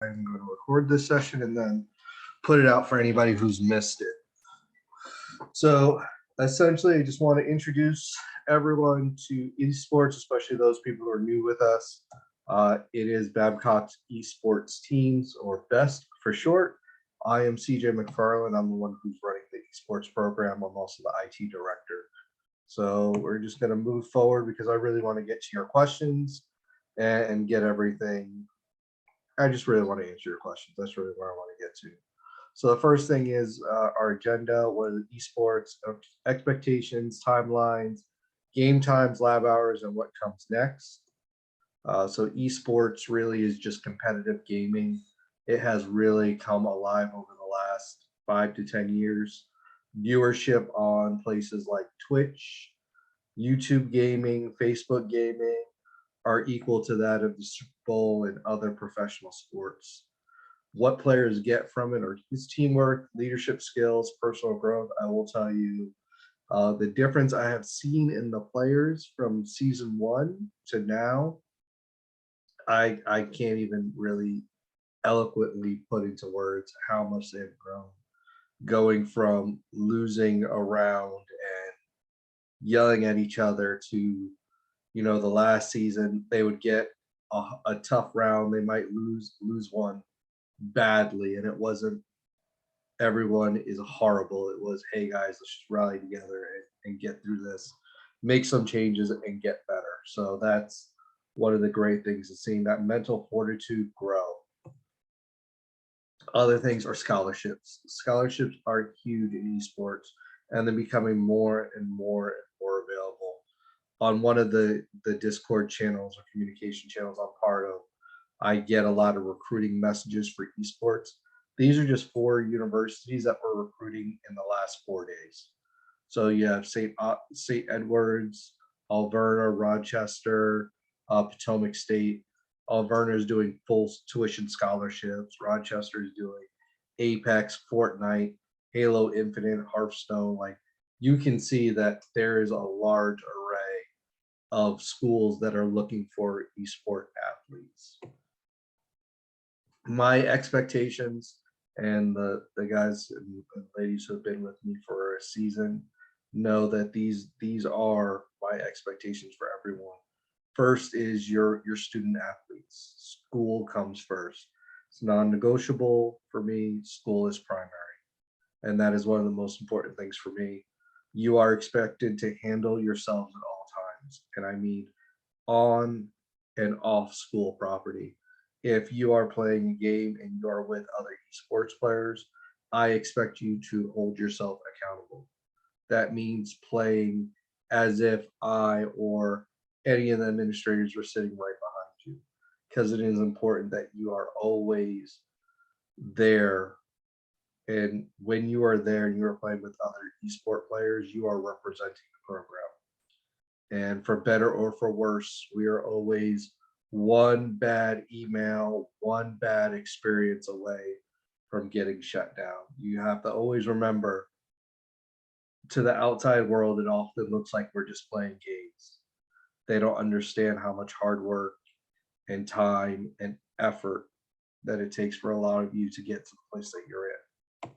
I'm going to record this session and then put it out for anybody who's missed it. So essentially, I just want to introduce everyone to esports, especially those people who are new with us. It is Babcock's esports teams, or BEST for short. I am CJ McFarland. I'm the one who's running the esports program. I'm also the IT director. So we're just going to move forward because I really want to get to your questions and get everything. I just really want to answer your questions. That's really where I want to get to. So the first thing is our agenda, what are the esports, expectations, timelines, game times, lab hours, and what comes next. So esports really is just competitive gaming. It has really come alive over the last 5 to 10 years. Viewership on places like Twitch, YouTube gaming, Facebook gaming are equal to that of the Super Bowl and other professional sports. What players get from it are his teamwork, leadership skills, personal growth. I will tell you the difference I have seen in the players from season 1 to now. I can't even really eloquently put into words how much they've grown, going from losing a round and yelling at each other to, the last season they would get a tough round, they might lose one badly, and it wasn't everyone is horrible. It was, hey guys, let's just rally together and get through this, make some changes and get better. So that's one of the great things is seeing that mental fortitude grow. Other things are scholarships. Scholarships are huge in esports, and they're becoming more and more available. On one of the Discord channels or communication channels I'm part of, I get a lot of recruiting messages for esports. These are just 4 universities that we're recruiting in the last 4 days. So you have St. Edwards, Alverna, Rochester, Potomac State. Alverna is doing full tuition scholarships. Rochester is doing Apex, Fortnite, Halo Infinite, Hearthstone. Like, you can see that there is a large array of schools that are looking for esport athletes. My expectations, and the guys and ladies who have been with me for a season know that these are my expectations for everyone. First is your student athletes. School comes first. It's non-negotiable for me. School is primary, and that is one of the most important things for me. You are expected to handle yourselves at all times, and I mean on and off school property. If you are playing a game and you are with other esports players, I expect you to hold yourself accountable. That means playing as if I or any of the administrators were sitting right behind you, because it is important that you are always there. And when you are there and you are playing with other esport players, you are representing the program. And for better or for worse, we are always one bad email, one bad experience away from getting shut down. You have to always remember, to the outside world, it often looks like we're just playing games. They don't understand how much hard work and time and effort that it takes for a lot of you to get to the place that you're in.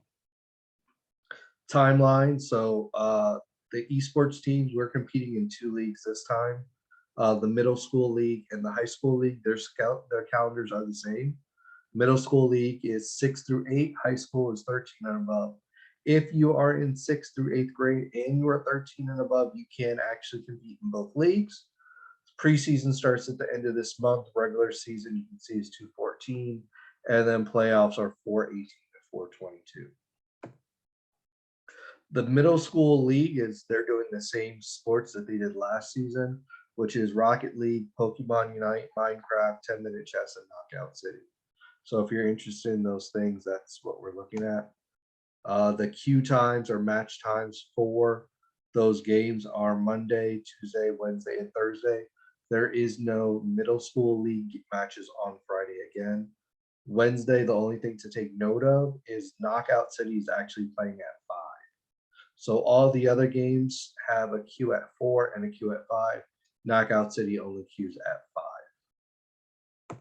Timeline. So the esports teams, we're competing in 2 leagues this time. The middle school league and the high school league, their calendars are the same. Middle school league is 6 through 8, high school is 13 and above. If you are in 6th through 8th grade and you are 13 and above, you can actually compete in both leagues. Preseason starts at the end of this month. Regular season, you can see, is 214, and then playoffs are 418 to 422. The middle school league they're doing the same sports that they did last season, which is Rocket League, Pokemon Unite, Minecraft, 10-minute chess, and Knockout City. So if you're interested in those things, that's what we're looking at. The queue times or match times for those games are Monday, Tuesday, Wednesday, and Thursday. There is no middle school league matches on Friday again. Wednesday, the only thing to take note of is Knockout City is actually playing at 5. So all the other games have a queue at 4 and a queue at 5. Knockout City only queues at 5.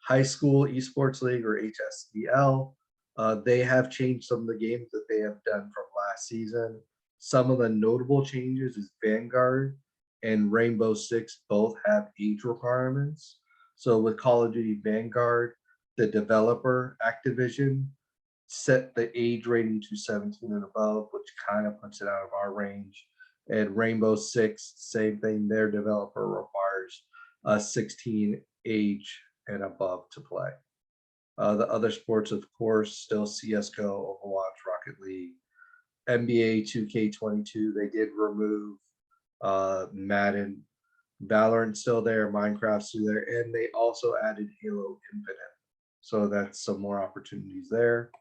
High School Esports League, or HSEL. They have changed some of the games that they have done from last season. Some of the notable changes is Vanguard and Rainbow Six both have age requirements. So with Call of Duty Vanguard, the developer Activision set the age rating to 17 and above, which kind of puts it out of our range. And Rainbow Six, same thing. Their developer requires a 16 age and above to play. The other sports, of course, still CS:GO, Overwatch, Rocket League, NBA 2K22. They did remove Madden, Valorant still there, Minecraft still there, and they also added Halo Infinite. So that's some more opportunities there.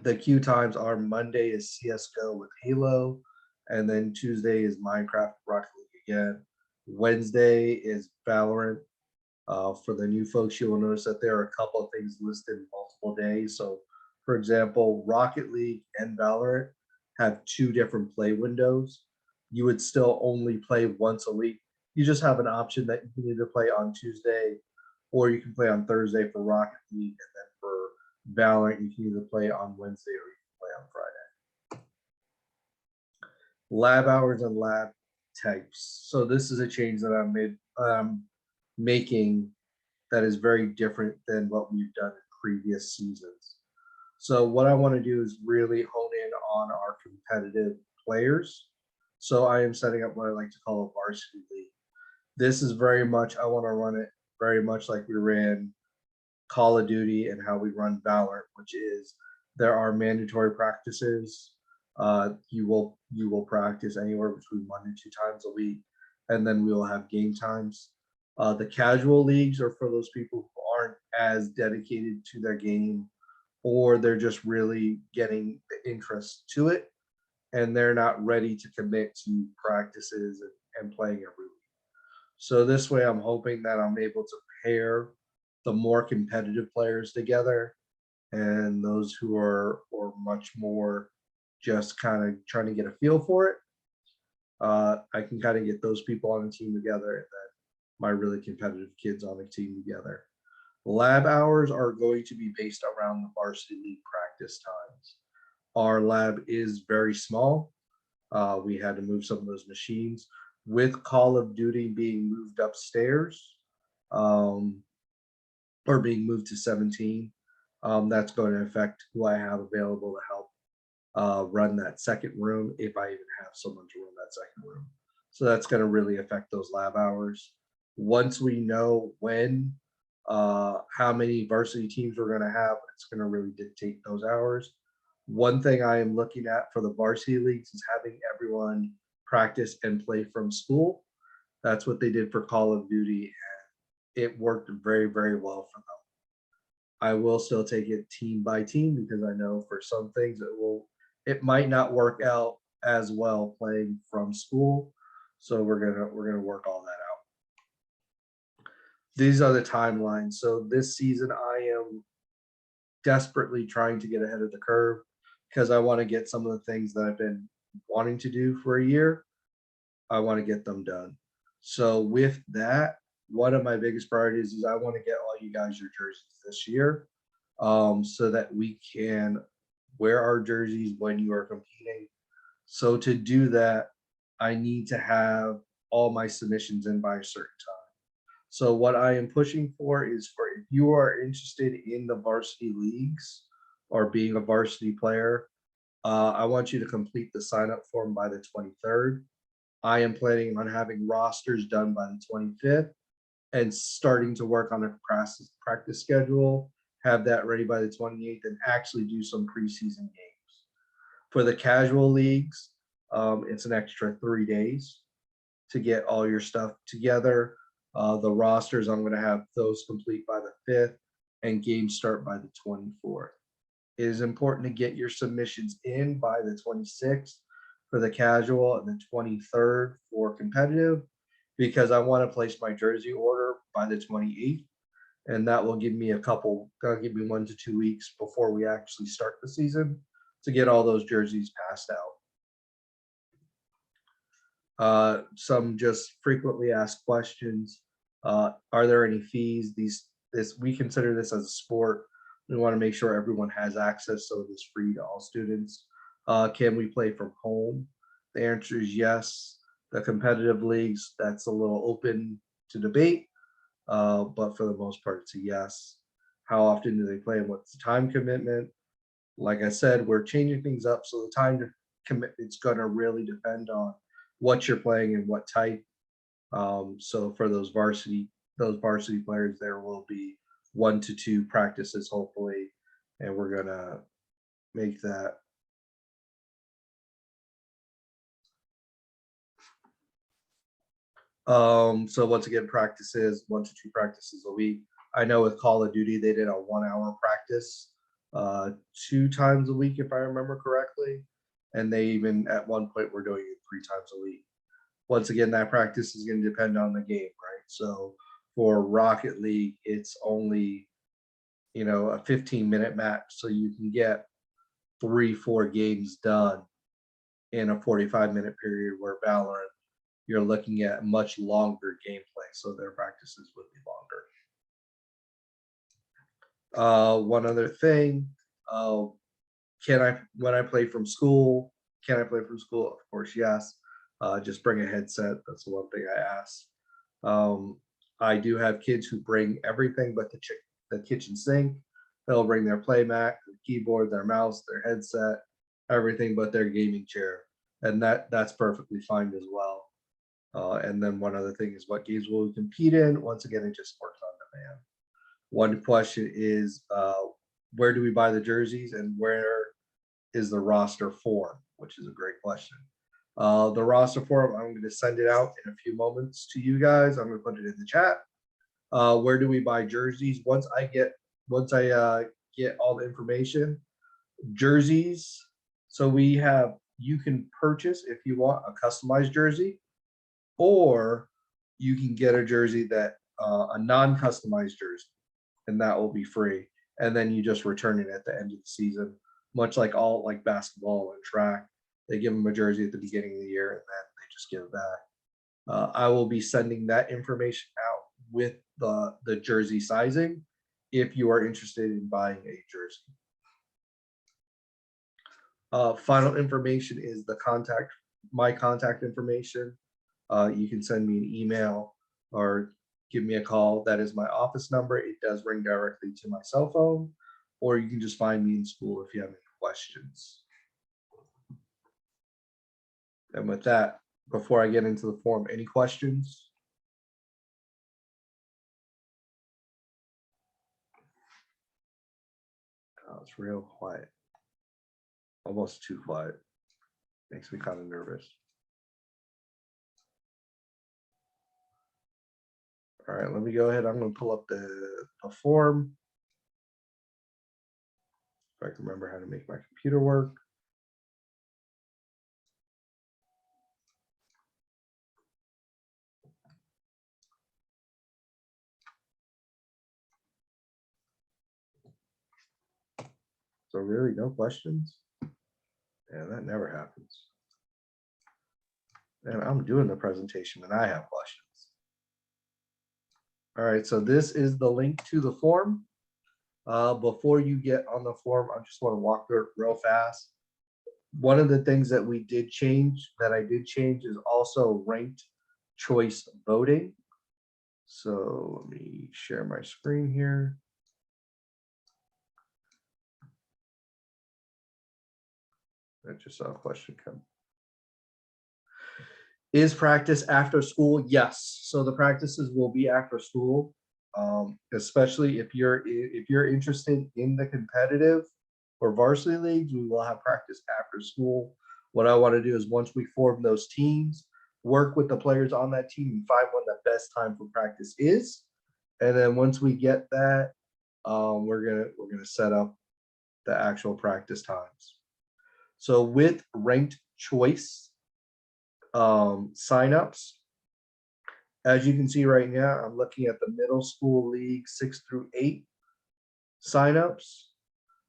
The queue times are Monday is CS:GO with Halo, and then Tuesday is Minecraft, Rocket League again. Wednesday is Valorant. For the new folks, you will notice that there are a couple of things listed multiple days. So, for example, Rocket League and Valorant have 2 different play windows. You would still only play once a week. You just have an option that you can either play on Tuesday or you can play on Thursday for Rocket League, and then for Valorant, you can either play on Wednesday or you can play on Friday. Lab hours and lab types. So this is a change that I'm making that is very different than what we've done in previous seasons. So what I want to do is really hone in on our competitive players. So I am setting up what I like to call a varsity league. This is very much, I want to run it very much like we ran Call of Duty and how we run Valorant, which is there are mandatory practices. You will practice anywhere between 1 and 2 times a week, and then we will have game times. The casual leagues are for those people who aren't as dedicated to their game, or they're just really getting the interest to it, and they're not ready to commit to practices and playing every week. So this way, I'm hoping that I'm able to pair the more competitive players together and those who are or much more just kind of trying to get a feel for it. I can kind of get those people on a team together, and then my really competitive kids on a team together. Lab hours are going to be based around the varsity league practice times. Our lab is very small. We had to move some of those machines. With Call of Duty being moved upstairs, or being moved to 17, that's going to affect who I have available to help run that second room, if I even have someone to run that second room. So that's going to really affect those lab hours. Once we know how many varsity teams we're going to have, it's going to really dictate those hours. One thing I am looking at for the varsity leagues is having everyone practice and play from school. That's what they did for Call of Duty, and it worked very, very well for them. I will still take it team by team because I know for some things it might not work out as well playing from school. So we're gonna work all that out. These are the timelines. So this season I am desperately trying to get ahead of the curve because I want to get some of the things that I've been wanting to do for a year. I want to get them done. So with that, one of my biggest priorities is I want to get all you guys your jerseys this year, so that we can wear our jerseys when you are competing. So to do that, I need to have all my submissions in by a certain time. So what I am pushing for is for if you are interested in the varsity leagues or being a varsity player, I want you to complete the sign up form by the 23rd. I am planning on having rosters done by the 25th and starting to work on a practice schedule, have that ready by the 28th, and actually do some preseason games. For the casual leagues, it's an extra 3 days to get all your stuff together. The rosters, I'm going to have those complete by the 5th and games start by the 24th. It is important to get your submissions in by the 26th for the casual and the 23rd for competitive, because I want to place my jersey order by the 28th, and that will give me 1 to 2 weeks before we actually start the season to get all those jerseys passed out. Some just frequently asked questions. Are there any fees? These we consider this as a sport. We want to make sure everyone has access, so it is free to all students. Can we play from home? The answer is yes. The competitive leagues, that's a little open to debate, but for the most part, it's a yes. How often do they play and what's the time commitment? Like I said, we're changing things up, so the time commitment's going to really depend on what you're playing and what type. So for those varsity players, there will be 1 to 2 practices, hopefully, and we're gonna make that. So once again, practices 1 to 2 practices a week. I know with Call of Duty, they did a 1-hour practice 2 times a week, if I remember correctly, and they even at one point were doing it 3 times a week. Once again, that practice is going to depend on the game, right? So for Rocket League, it's only, a 15-minute match. So you can get 3-4 games done in a 45-minute period, where Valorant, you're looking at much longer gameplay. So their practices would be longer. One other thing, when I play from school, can I play from school? Of course, yes. Just bring a headset. That's the one thing I ask. I do have kids who bring everything but the kitchen sink. They'll bring their play mat, their keyboard, their mouse, their headset, everything but their gaming chair, and that's perfectly fine as well. And then one other thing is, what games will we compete in? Once again, it just works on demand. One question is, where do we buy the jerseys, and where is the roster form? Which is a great question. The roster form, I'm going to send it out in a few moments to you guys. I'm going to put it in the chat. Where do we buy jerseys? Once I get all the information, jerseys. So you can purchase, if you want, a customized jersey, or you can get a jersey that a non-customized jersey, and that will be free. And then you just return it at the end of the season, much like basketball and track. They give them a jersey at the beginning of the year, and then they just give it back. I will be sending that information out with the jersey sizing if you are interested in buying a jersey. Final information is my contact information. You can send me an email or give me a call. That is my office number. It does ring directly to my cell phone, or you can just find me in school if you have any questions. And with that, before I get into the form, any questions? Oh, it's real quiet. Almost too quiet. Makes me kind of nervous. All right, let me go ahead. I'm going to pull up the form. If I can remember how to make my computer work. So really, no questions? Yeah, that never happens. And I'm doing the presentation and I have questions. All right, so this is the link to the form. Before you get on the form, I just want to walk through it real fast. One of the things that I did change is also ranked choice voting. So let me share my screen here. I just saw a question come. Is practice after school? Yes. So the practices will be after school, especially if you're interested in the competitive or varsity leagues. We will have practice after school. What I want to do is, once we form those teams, work with the players on that team and find when the best time for practice is. And then once we get that, we're gonna set up the actual practice times. So with ranked choice signups, as you can see right now, I'm looking at the middle school league 6 through 8 signups.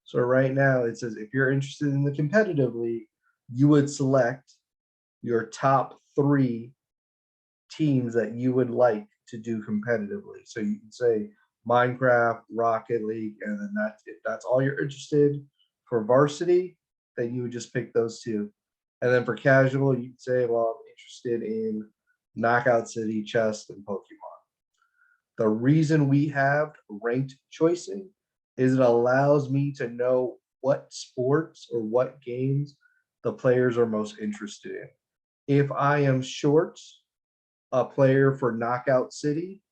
So right now it says, if you're interested in the competitive league, you would select your top 3 teams that you would like to do competitively. So you can say, Minecraft, Rocket League, and then if that's all you're interested for varsity, then you would just pick those two. And then for casual, you'd say, well, I'm interested in Knockout City, chess, and Pokemon. The reason we have ranked choicing is it allows me to know what sports or what games the players are most interested in. If I am short a player for Knockout City,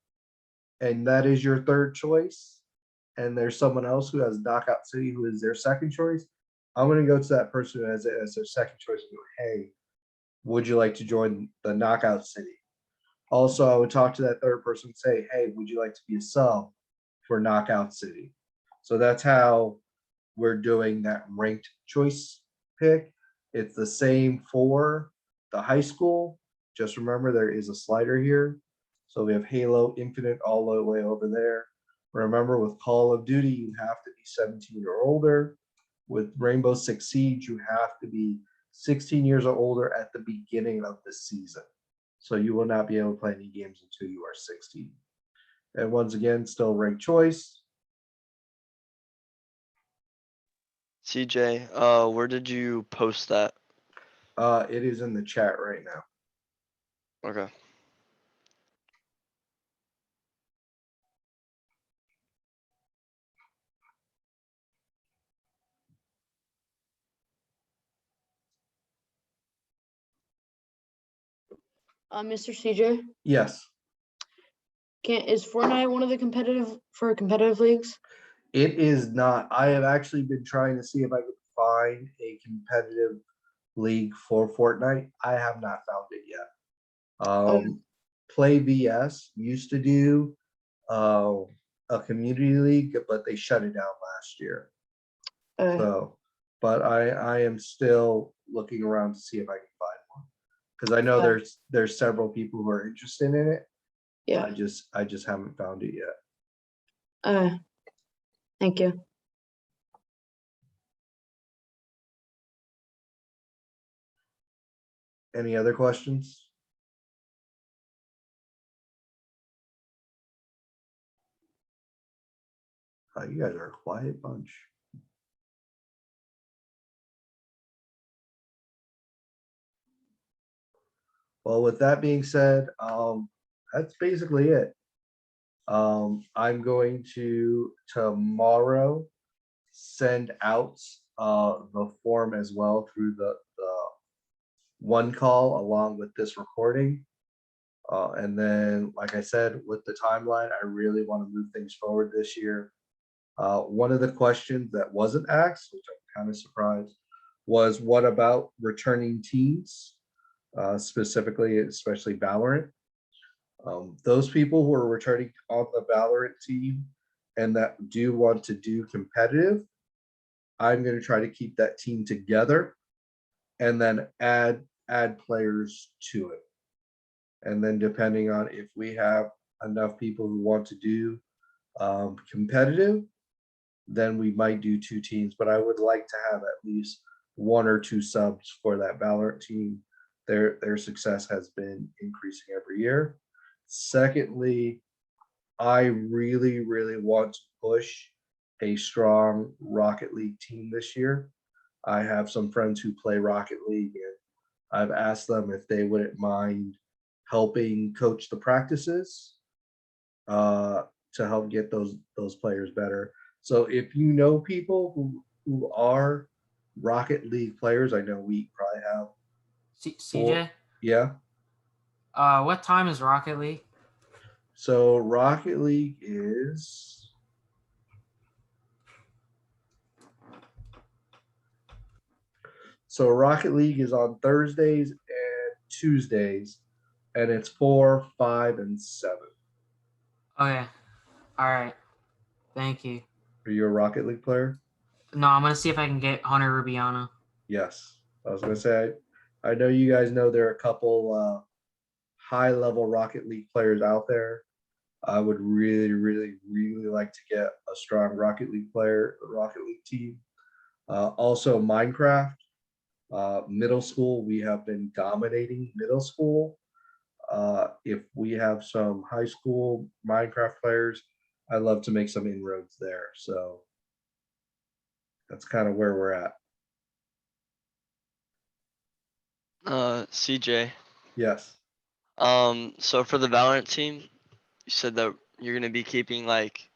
and that is your third choice, and there's someone else who has Knockout City who is their second choice, I'm going to go to that person as their second choice and go, hey, would you like to join the Knockout City? Also, I would talk to that third person and say, hey, would you like to be a sub for Knockout City? So that's how we're doing that ranked choice pick. It's the same for the high school. Just remember there is a slider here. So we have Halo Infinite all the way over there. Remember, with Call of Duty, you have to be 17 or older. With Rainbow Six Siege, you have to be 16 years or older at the beginning of the season. So you will not be able to play any games until you are 16. And once again, still ranked choice. CJ, where did you post that? It is in the chat right now. Okay. Mr. CJ, Yes, is Fortnite one of the competitive leagues? it is not. I have actually been trying to see if I could find a competitive league for Fortnite. I have not found it yet. Play VS used to do a community league, but they shut it down last year. So, but I am still looking around to see if I can find one because I know there's several people who are interested in it. Yeah. I just haven't found it yet. Thank you. Any other questions? You guys are a quiet bunch. Well, with that being said, that's basically it. I'm going to tomorrow send out the form as well through the one call along with this recording. And then, like I said, with the timeline, I really want to move things forward this year. One of the questions that wasn't asked, which I'm kind of surprised, was what about returning teams, specifically, especially Valorant? Those people who are returning on the Valorant team and that do want to do competitive, I'm going to try to keep that team together and then add players to it. And then depending on if we have enough people who want to do competitive, then we might do two teams. But I would like to have at least one or two subs for that Valorant team. Their success has been increasing every year. Secondly, I really, really want to push a strong Rocket League team this year. I have some friends who play Rocket League, and I've asked them if they wouldn't mind helping coach the practices to help get those players better. So if you know people who are Rocket League players, I know we probably have. CJ? Yeah. What time is Rocket League? So Rocket League is Rocket League is on Thursdays and Tuesdays, and it's 4, 5, and 7. Okay. All right. Thank you. Are you a Rocket League player? No, I'm gonna see if I can get Hunter Rubiano. Yes. I was gonna say I know you guys know there are a couple high-level Rocket League players out there. I would really, really, really like to get a strong Rocket League player, Rocket League team. Also, Minecraft. Middle school, we have been dominating middle school. If we have some high school Minecraft players, I love to make some inroads there. So that's kind of where we're at. CJ. Yes. So for the Valorant team, you said that you're gonna be keeping like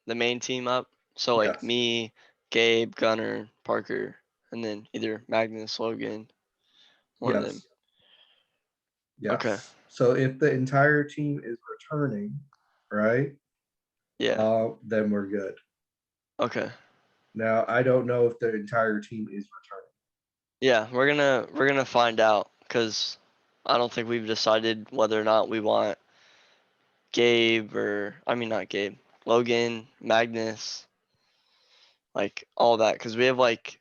the main team up. So like Yes. me, Gabe, Gunner, Parker, and then either Magnus, Logan, one of them. Yes. Okay. So if the entire team is returning, right? Yeah. Then we're good. Okay. Now I don't know if the entire team is returning. Yeah, we're gonna find out because I don't think we've decided whether or not we want Gabe or I mean not Gabe, Logan, Magnus, like all that because we have like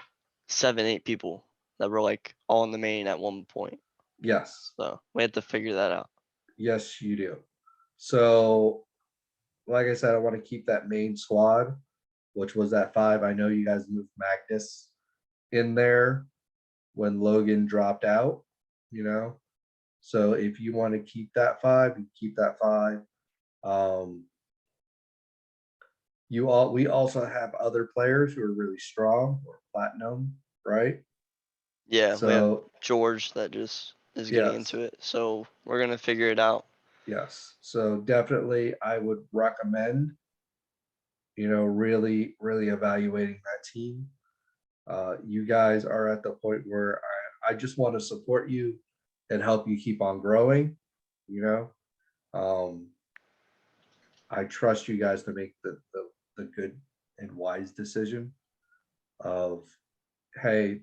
7, 8 people that were like all in the main at one point. Yes. So we have to figure that out. Yes, you do. So, like I said, I want to keep that main squad, which was at 5. I know you guys moved Magnus in there when Logan dropped out, you know. So if you want to keep that 5, you keep that 5. We also have other players who are really strong or platinum, right? Yeah, we have So George that just is getting yes, into it. So we're gonna figure it out. yes. So definitely I would recommend, really, really evaluating that team. You guys are at the point where I just want to support you and help you keep on growing, you know. Um, I trust you guys to make the good and wise decision of, hey,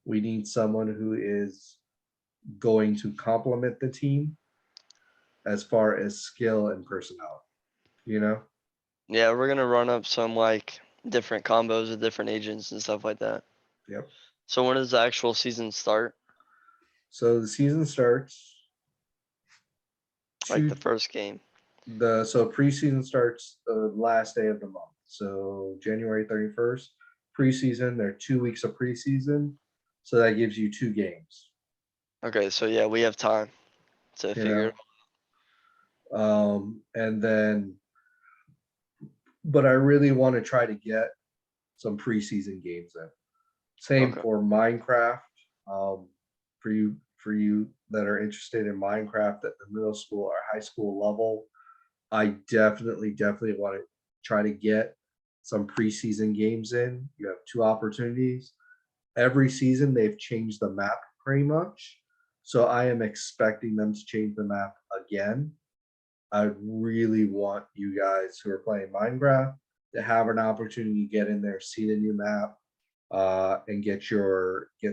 we need someone who is going to complement the team as far as skill and personality, you know? Yeah, we're gonna run up some like different combos with different agents and stuff like that. Yep. So when does the actual season start? So the season starts Like the to first game. so preseason starts the last day of the month. So January 31st, preseason, there are 2 weeks of preseason. So that gives you 2 games, Okay, so yeah, we have time to you figure it. and then, but I really want to try to get some preseason games in. Same Okay. for Minecraft. For you that are interested in Minecraft at the middle school or high school level, I definitely want to try to get some preseason games in. You have 2 opportunities. Every season they've changed the map pretty much. So I am expecting them to change the map again. I really want you guys who are playing Minecraft to have an opportunity to get in there, see the new map, and get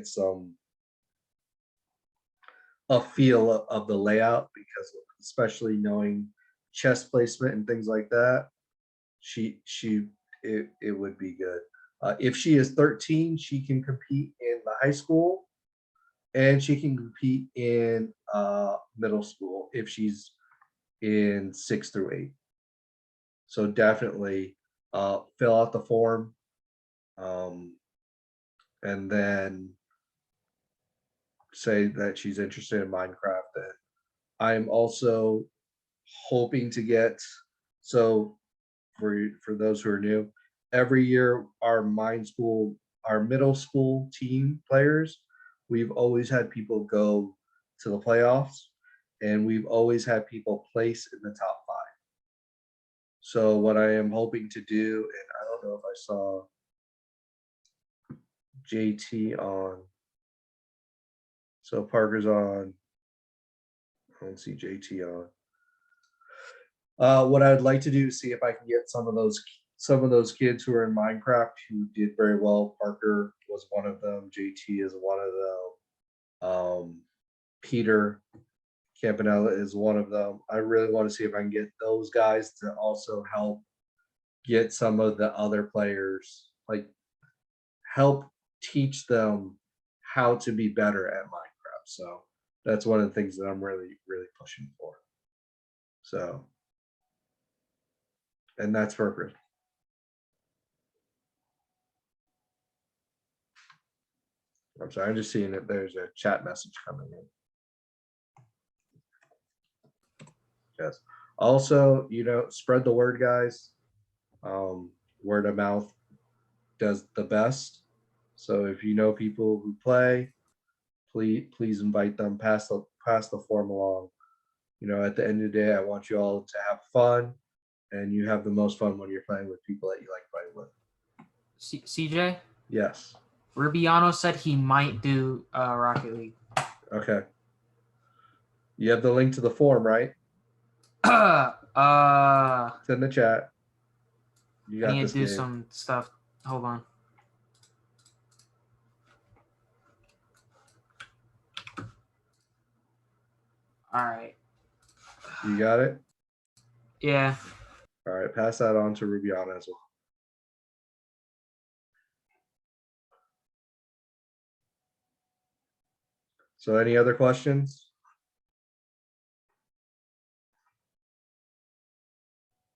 some a feel of the layout, because especially knowing chest placement and things like that, it would be good. If she is 13, she can compete in the high school and she can compete in middle school if she's in 6 through 8. So definitely fill out the form, um, and then say that she's interested in Minecraft. And I'm also hoping to get, so for those who are new, every year our middle school team players, we've always had people go to the playoffs, and we've always had people place in the top 5. So what I am hoping to do, and I don't know if I saw JT on, so Parker's on, I don't see JT on. What I'd like to do is see if I can get some of those kids who are in Minecraft who did very well. Parker was one of them. JT is one of them. Peter Campanella is one of them. I really want to see if I can get those guys to also help get some of the other players, like help teach them how to be better at Minecraft. So that's one of the things that I'm really, really pushing for. So, and that's for I'm sorry, I'm just seeing that there's a chat message coming in. Yes. Also, spread the word, guys. Word of mouth does the best. So if you know people who play, please invite them, pass the form along. At the end of the day, I want you all to have fun, and you have the most fun when you're playing with people that you like playing with. CJ, Yes. Rubiano said he might do Rocket League. Okay. You have the link to the form, right? It's in the chat. You I got need this to do game. some stuff. Hold on. All right. You got it? Yeah. All right, pass that on to Rubiana as well. So any other questions?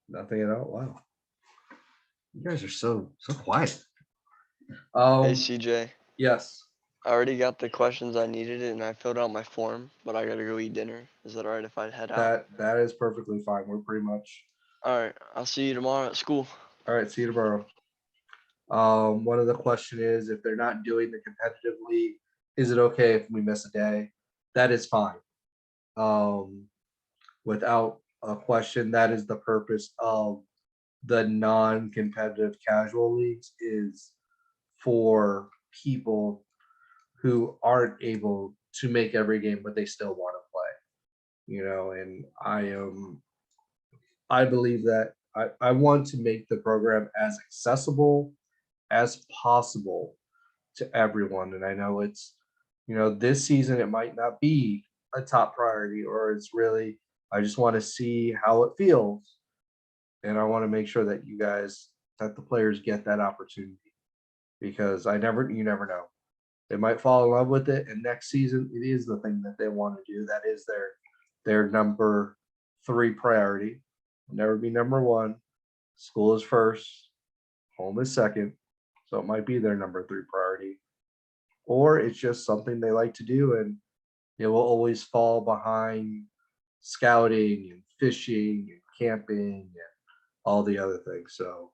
Nothing at all? Wow. You guys are so quiet. Hey CJ, Yes. I already got the questions I needed and I filled out my form, but I gotta go eat dinner. Is that alright if I head out? That is perfectly fine. We're pretty much Alright, I'll see you tomorrow at school. all right. See you tomorrow. One of the question is, if they're not doing the competitive league, is it okay if we miss a day? That is fine. Without a question, that is the purpose of the non-competitive casual leagues, is for people who aren't able to make every game, but they still want to play. And I believe that I want to make the program as accessible as possible to everyone. And I know it's, this season it might not be a top priority, or it's really, I just want to see how it feels. And I want to make sure that that the players get that opportunity, because you never know. They might fall in love with it, and next season it is the thing that they want to do. That is their number 3 priority. It'll never be number 1. School is first, home is second. So it might be their number 3 priority. Or it's just something they like to do, and it will always fall behind scouting and fishing and camping and all the other things. So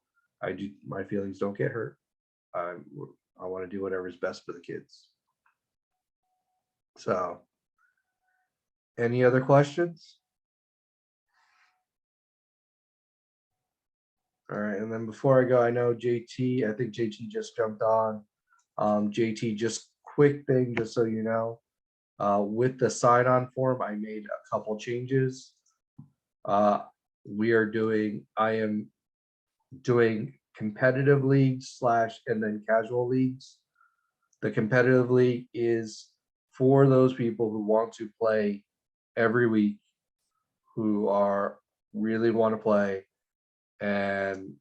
my feelings don't get hurt. I want to do whatever is best for the kids. So, any other questions? All right, and then before I go, I know JT, I think JT just jumped on. JT, just quick thing, just so you know, with the sign-on form, I made a couple changes. I am doing competitive leagues / and then casual leagues. The competitive league is for those people who want to play every week, who really want to play, and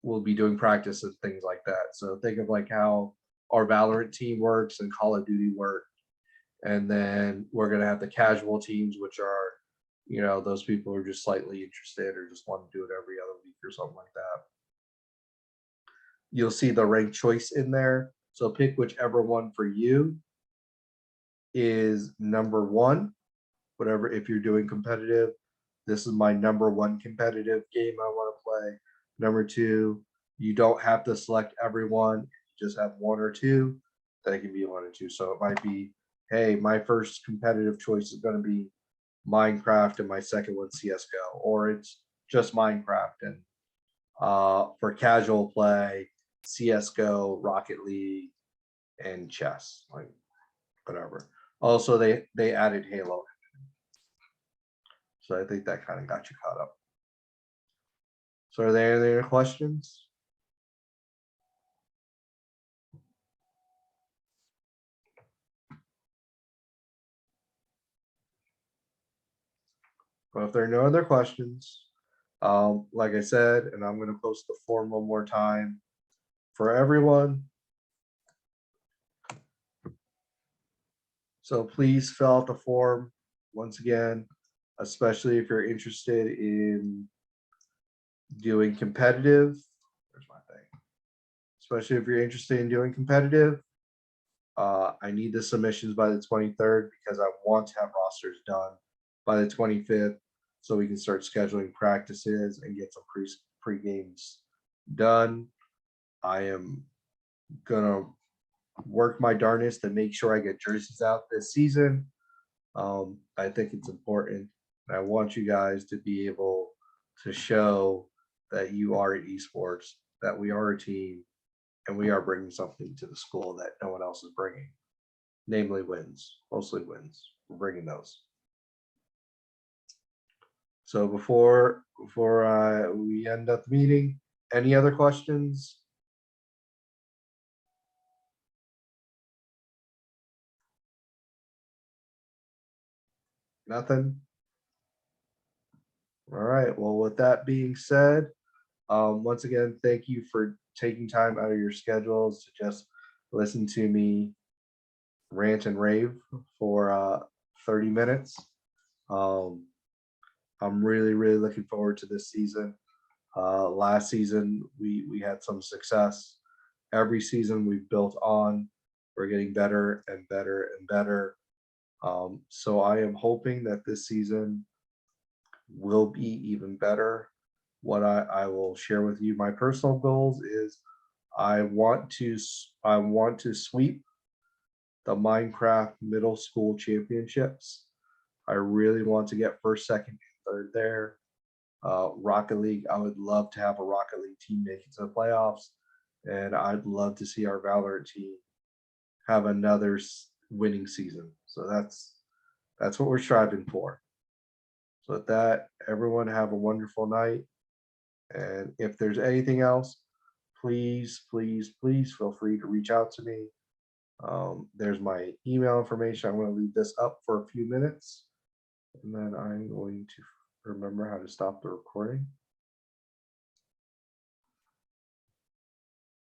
we'll be doing practice and things like that. So think of like how our Valorant team works and Call of Duty work. And then we're going to have the casual teams, which are, those people who are just slightly interested or just want to do it every other week or something like that. You'll see the ranked choice in there. So pick whichever one for you is number 1. Whatever, if you're doing competitive, this is my number 1 competitive game I want to play. Number 2, you don't have to select everyone. You just have 1 or 2. That can be 1 or 2. So it might be, hey, my first competitive choice is going to be Minecraft and my second one CSGO, or it's just Minecraft. And for casual play, CSGO, Rocket League, and chess, like whatever. Also, they added Halo. So I think that kind of got you caught up. So are there any other questions? Well, if there are no other questions, like I said, and I'm going to post the form one more time for everyone. So please fill out the form once again, especially if you're interested in doing competitive. Where's my thing? Especially if you're interested in doing competitive. I need the submissions by the 23rd, because I want to have rosters done by the 25th. so we can start scheduling practices and get some pre-games done. I am gonna work my darnest to make sure I get jerseys out this season. I think it's important. I want you guys to be able to show that you are at esports, that we are a team, and we are bringing something to the school that no one else is bringing, namely wins, mostly wins. We're bringing those. So before we end up the meeting, any other questions? Nothing? All right, well, with that being said, once again, thank you for taking time out of your schedules to just listen to me rant and rave for 30 minutes. I'm really looking forward to this season. Last season, we had some success. Every season we've built on. We're getting better and better and better. So I am hoping that this season will be even better. What I will share with you, my personal goals is I want to sweep the Minecraft middle school championships. I really want to get first, second, and third there. Rocket League, I would love to have a Rocket League team make it to the playoffs, and I'd love to see our Valorant team have another winning season. So that's what we're striving for. So with that, everyone have a wonderful night. And if there's anything else, please feel free to reach out to me. There's my email information. I'm going to leave this up for a few minutes, and then I'm going to remember how to stop the recording.